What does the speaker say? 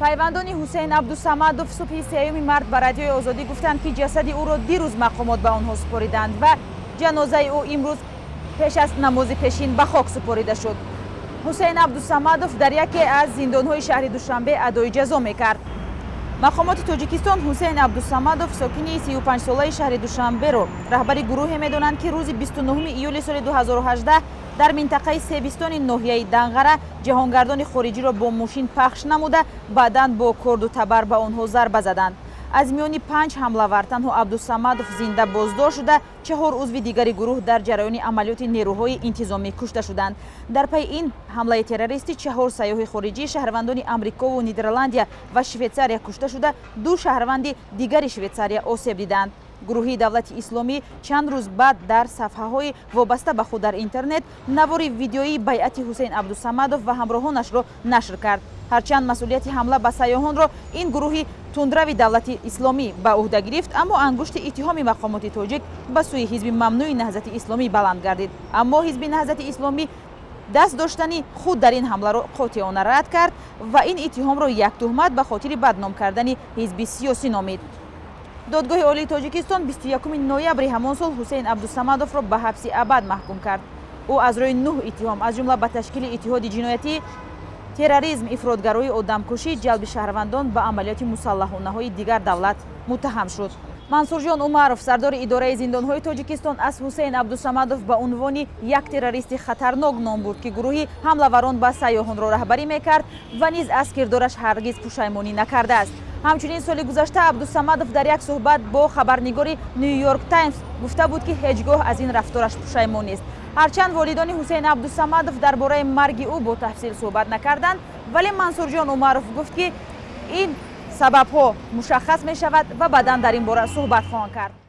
пайвандони ҳусейн абдусамадов субҳи 3 март ба радиои озодӣ гуфтанд ки ҷасади ӯро дирӯз мақомот ба онҳо супориданд ва ҷанозаи ӯ имрӯз пеш аз намози пешин ба хок супорида шуд. ҳусейн абдусамадов дар яке аз зиндонҳои шаҳри Душанбе адои ҷазо мекард. мақомоти тоҷикистон ҳусейн абдусамадов сокини 35-солаи шаҳри Душанберо раҳбари гурӯҳе медонанд ки рӯзи 29 июли соли 2018 дар минтақаи себистони ноҳияи Данғара ҷаҳонгардони хориҷиро бо мошин пахш намуда баъдан бо корду табар ба онҳо зарба заданд. аз миёни 5 ҳамлавар танҳо Абдусамадов зинда боздор шуда, 4 узви дигари гурӯҳ дар ҷараёни амалиёти нерӯҳои интизомӣ кушта шуданд. дар пайи ин ҳамлаи террористӣ 4 сайёҳи хориҷӣ шаҳрвандони Амрикову Нидерландия ва Швейтсария кушта шуда, 2 шаҳрванди дигари Швейтсария осеб диданд. гурӯҳи давлати исломӣ чанд рӯз баъд дар сафҳаҳои вобаста ба худ дар интернет навори видеои байъати ҳусейн абдусамадов ва ҳамроҳонашро нашр кард. ҳарчанд масъулияти ҳамла ба сайёҳонро ин гурӯҳи тундрави давлати исломӣ ба уҳда гирифт, аммо ангушти иттиҳоми мақомоти тоҷик ба сӯи ҳизби мамнӯи наҳзати исломӣ баланд гардид. аммо ҳизби наҳзати исломӣ даст доштани худ дар ин ҳамларо қотиёна рад кард ва ин иттиҳомро як тӯҳмат ба хотири бадном кардани ҳизби сиёсӣ номид. додгоҳи олии тоҷикистон 21 ноябри ҳамон сол ҳусейн абдусамадовро ба ҳабси абад маҳкум кард. ӯ аз рӯи 9 иттиҳом аз ҷумла ба ташкили иттиҳоди ҷиноятӣ, терроризм, ифротгароӣ, оддамкушӣ, ҷалби шаҳрвандон ба амалиёти мусаллаҳонаҳои дигар давлат муттаҳам шуд. мансурҷон умаров, сардори идораи зиндонҳои тоҷикистон, аз ҳусейн абдусамадов ба унвони як террористи хатарнок ном бурд, ки гурӯҳи ҳамлаварон ба сайёҳонро раҳбарӣ мекард ва низ аз кирдораш ҳаргиз пушаймонӣ накардааст. ҳамчунин соли гузашта Абдусамадов дар як суҳбат бо хабарнигори New York Times гуфта буд, ки ҳеҷ гоҳ аз ин рафтораш пушаймон нест. ҳарчанд волидони ҳусейн абдусамадов дар бораи марги ӯ бо тафсил суҳбат накарданд, вале мансурҷон умаров гуфт, ки ин сабабҳо мушаххас мешавад ва баъдан дар ин бора суҳбат хоҳанд кард.